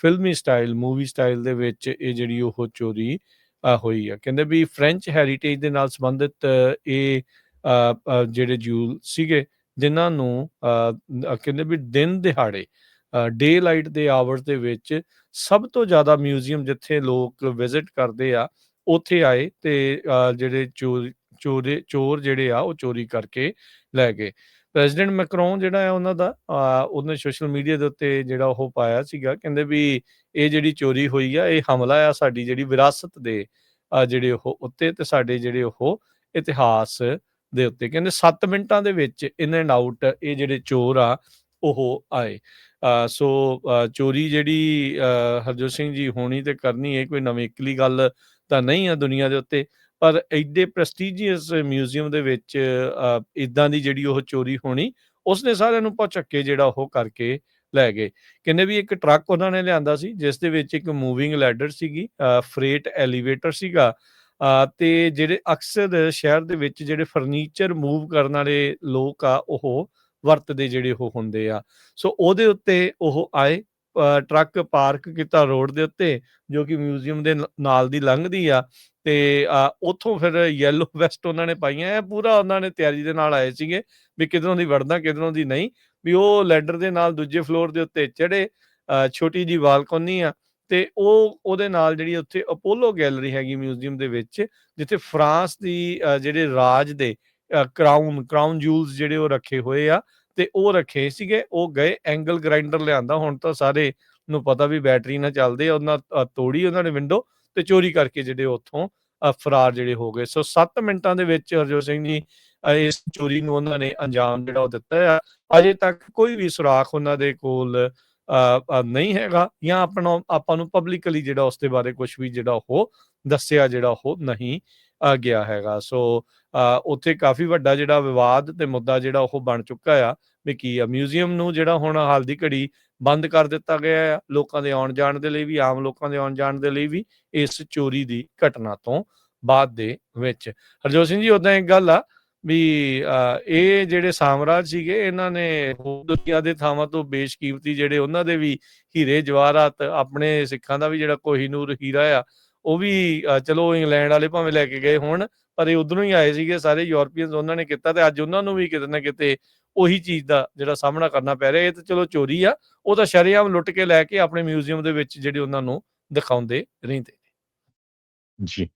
ਫਿਲਮੀ style, movie style ਦੇ ਵਿੱਚ ਇਹ ਜਿਹੜੀ ਉਹ ਚੋਰੀ ਹੋਈ ਆ। ਕਹਿੰਦੇ ਵੀ ਫਰੈਂਚ ਹੈਰੀਟੇਜ ਦੇ ਨਾਲ ਸੰਬੰਧਿਤ ਇਹ ਜਿਹੜੇ ਜਿਊਲ ਸੀਗੇ, ਜਿਨ੍ਹਾਂ ਨੂੰ ਕਹਿੰਦੇ ਵੀ ਦਿਨ ਦਿਹਾੜੇ ਡੇ ਲਾਈਟ ਦੇ ਆਵਰਸ ਦੇ ਵਿੱਚ ਸਭ ਤੋਂ ਜ਼ਿਆਦਾ ਮਿਊਜ਼ੀਅਮ ਜਿੱਥੇ ਲੋਕ ਵਿਜ਼ਿਟ ਕਰਦੇ ਆ, ਉੱਥੇ ਆਏ ਤੇ ਜਿਹੜੇ ਚੋਰ ਜਿਹੜੇ ਆ ਉਹ ਚੋਰੀ ਕਰਕੇ ਲੈ ਗਏ। ਪ੍ਰੈਜ਼ੀਡੈਂਟ ਮੈਕਰੋਨ ਜਿਹੜਾ ਹੈ ਉਹਨਾਂ ਦਾ ਉਹਨੇ ਸੋਸ਼ਲ ਮੀਡੀਆ ਦੇ ਉੱਤੇ ਜਿਹੜਾ ਉਹ ਪਾਇਆ ਸੀਗਾ, ਕਹਿੰਦੇ ਵੀ ਇਹ ਜਿਹੜੀ ਚੋਰੀ ਹੋਈ ਆ ਇਹ ਹਮਲਾ ਆ ਸਾਡੀ ਜਿਹੜੀ ਵਿਰਾਸਤ ਦੇ ਜਿਹੜੇ ਉਹ ਉੱਤੇ ਤੇ ਸਾਡੇ ਜਿਹੜੇ ਉਹ ਇਤਿਹਾਸ ਦੇ ਉੱਤੇ। ਕਹਿੰਦੇ 7 ਮਿੰਟਾਂ ਦੇ ਵਿੱਚ ਇਨ ਐਂਡ ਆਊਟ ਇਹ ਜਿਹੜੇ ਚੋਰ ਆ ਉਹ ਆਏ। ਸੋ ਚੋਰੀ ਜਿਹੜੀ ਹਰਜੋਤ ਸਿੰਘ ਜੀ ਹੋਣੀ ਤੇ ਕਰਨੀ ਇਹ ਕੋਈ ਨਵੇਕਲੀ ਗੱਲ ਤਾਂ ਨਹੀਂ ਆ ਦੁਨੀਆ ਦੇ ਉੱਤੇ, ਪਰ ਐਡੇ ਪ੍ਰੈਸਟੀਜੀਅਸ ਮਿਊਜ਼ੀਅਮ ਦੇ ਵਿੱਚ ਇੱਦਾਂ ਦੀ ਜਿਹੜੀ ਉਹ ਚੋਰੀ ਹੋਣੀ, ਉਸਨੇ ਸਾਰਿਆਂ ਨੂੰ ਭੁਚੱਕੇ ਜਿਹੜਾ ਉਹ ਕਰਕੇ ਲੈ ਗਏ। ਕਹਿੰਦੇ ਵੀ ਇੱਕ ਟਰੱਕ ਉਹਨਾਂ ਨੇ ਲਿਆਂਦਾ ਸੀ ਜਿਸ ਦੇ ਵਿੱਚ ਇੱਕ ਮੂਵਿੰਗ ਲੈਡਰ ਸੀਗੀ, ਫਰੇਟ ਐਲੀਵੇਟਰ ਸੀਗਾ, ਤੇ ਜਿਹੜੇ ਅਕਸਰ ਸ਼ਹਿਰ ਦੇ ਵਿੱਚ ਜਿਹੜੇ ਫਰਨੀਚਰ ਮੂਵ ਕਰਨ ਵਾਲੇ ਲੋਕ ਆ ਉਹ ਵਰਤਦੇ ਜਿਹੜੇ ਉਹ ਹੁੰਦੇ ਆ। ਸੋ ਉਹਦੇ ਉੱਤੇ ਉਹ ਆਏ, ਟਰੱਕ ਪਾਰਕ ਕੀਤਾ ਰੋਡ ਦੇ ਉੱਤੇ, ਜੋ ਕਿ ਮਿਊਜ਼ੀਅਮ ਦੇ ਨਾਲ ਦੀ ਲੰਘਦੀ ਆ, ਤੇ ਉੱਥੋਂ ਫਿਰ ਯੈਲੋ ਵੈਸਟ ਉਹਨਾਂ ਨੇ ਪਾਈਆਂ। ਇਹ ਪੂਰਾ ਉਹਨਾਂ ਨੇ ਤਿਆਰੀ ਦੇ ਨਾਲ ਆਏ ਸੀਗੇ ਵੀ ਕਿੱਧਰੋਂ ਦੀ ਵੜਨਾ ਕਿੱਧਰੋਂ ਦੀ ਨਹੀਂ। ਵੀ ਉਹ ਲੈਡਰ ਦੇ ਨਾਲ ਦੂਜੇ ਫਲੋਰ ਦੇ ਉੱਤੇ ਚੜ੍ਹੇ, ਛੋਟੀ ਜਿਹੀ ਬਾਲਕੋਨੀ ਆ, ਤੇ ਉਹਦੇ ਨਾਲ ਜਿਹੜੀ ਉੱਥੇ ਅਪੋਲੋ ਗੈਲਰੀ ਹੈਗੀ ਮਿਊਜ਼ੀਅਮ ਦੇ ਵਿੱਚ, ਜਿੱਥੇ ਫਰਾਂਸ ਦੀ ਜਿਹੜੇ ਰਾਜ ਦੇ ਕਰਾਊਨ ਜੂਲਸ ਜਿਹੜੇ ਉਹ ਰੱਖੇ ਹੋਏ ਆ, ਤੇ ਉਹ ਰੱਖੇ ਸੀਗੇ। ਉਹ ਗਏ, ਐਂਗਲ ਗ੍ਰਾਈਂਡਰ ਲਿਆਂਦਾ, ਹੁਣ ਤਾਂ ਸਾਰੇ ਨੂੰ ਪਤਾ ਵੀ ਬੈਟਰੀ ਨਾਲ ਚੱਲਦੇ ਆ, ਉਹਨਾਂ ਤੋੜੀ ਉਹਨਾਂ ਨੇ ਵਿੰਡੋ ਤੇ ਚੋਰੀ ਕਰਕੇ ਜਿਹੜੇ ਉੱਥੋਂ ਫਰਾਰ ਜਿਹੜੇ ਹੋ ਗਏ। ਸੋ 7 ਮਿੰਟਾਂ ਦੇ ਵਿੱਚ ਹਰਜੋਤ ਸਿੰਘ ਜੀ ਇਸ ਚੋਰੀ ਨੂੰ ਉਹਨਾਂ ਨੇ ਅੰਜਾਮ ਜਿਹੜਾ ਉਹ ਦਿੱਤਾ ਆ। ਅਜੇ ਤੱਕ ਕੋਈ ਵੀ ਸੁਰਾਖ ਉਹਨਾਂ ਦੇ ਕੋਲ ਨਹੀਂ ਹੈਗਾ, ਜਾਂ ਆਪਾਂ ਨੂੰ ਪਬਲਿਕਲੀ ਜਿਹੜਾ ਉਸਦੇ ਬਾਰੇ ਕੁਛ ਵੀ ਜਿਹੜਾ ਉਹ ਦੱਸਿਆ ਜਿਹੜਾ ਉਹ ਨਹੀਂ ਗਿਆ ਹੈਗਾ। ਸੋ ਉੱਥੇ ਕਾਫੀ ਵੱਡਾ ਜਿਹੜਾ ਵਿਵਾਦ ਤੇ ਮੁੱਦਾ ਜਿਹੜਾ ਉਹ ਬਣ ਚੁੱਕਾ ਆ ਵੀ ਕੀ ਆ ਮਿਊਜ਼ੀਅਮ ਨੂੰ ਜਿਹੜਾ ਹੁਣ ਹਾਲ ਦੀ ਘੜੀ ਬੰਦ ਕਰ ਦਿੱਤਾ ਗਿਆ ਆ, ਲੋਕਾਂ ਦੇ ਆਉਣ ਜਾਣ ਦੇ ਲਈ ਵੀ, ਆਮ ਲੋਕਾਂ ਦੇ ਆਉਣ ਜਾਣ ਦੇ ਲਈ ਵੀ, ਇਸ ਚੋਰੀ ਦੀ ਘਟਨਾ ਤੋਂ ਬਾਅਦ ਦੇ ਵਿੱਚ। ਹਰਜੋਤ ਸਿੰਘ ਜੀ ਉਦਾਂ ਇੱਕ ਗੱਲ ਆ ਵੀ ਇਹ ਜਿਹੜੇ ਸਾਮਰਾਜ ਸੀਗੇ, ਇਹਨਾਂ ਨੇ ਹੋਰ ਦੁਨੀਆ ਦੇ ਥਾਵਾਂ ਤੋਂ ਬੇਸ਼ਕੀਮਤੀ ਜਿਹੜੇ ਉਹਨਾਂ ਦੇ ਵੀ ਹੀਰੇ ਜਵਾਹਰਾਤ, ਆਪਣੇ ਸਿੱਖਾਂ ਦਾ ਵੀ ਜਿਹੜਾ ਕੋਹੀਨੂਰ ਹੀਰਾ ਆ ਉਹ ਵੀ ਚਲੋ ਇੰਗਲੈਂਡ ਵਾਲੇ ਭਾਵੇਂ ਲੈ ਕੇ ਗਏ ਹੋਣ, ਪਰ ਇਹ ਉਧਰੋਂ ਹੀ ਆਏ ਸੀਗੇ ਸਾਰੇ ਯੂਰਪੀਅਨਸ, ਉਹਨਾਂ ਨੇ ਕੀਤਾ, ਤੇ ਅੱਜ ਉਹਨਾਂ ਨੂੰ ਵੀ ਕਿਤੇ ਨਾ ਕਿਤੇ ਉਹੀ ਚੀਜ਼ ਦਾ ਜਿਹੜਾ ਸਾਹਮਣਾ ਕਰਨਾ ਪੈ ਰਿਹਾ। ਇਹ ਤਾਂ ਚਲੋ ਚੋਰੀ ਆ, ਉਹ ਤਾਂ ਸ਼ਰੇਆਮ ਲੁੱਟ ਕੇ ਲੈ ਕੇ ਆਪਣੇ ਮਿਊਜ਼ੀਅਮ ਦੇ ਵਿੱਚ ਜਿਹੜੇ ਉਹਨਾਂ ਨੂੰ ਦਿਖਾਉਂਦੇ ਰਹਿੰਦੇ। ਜੀ।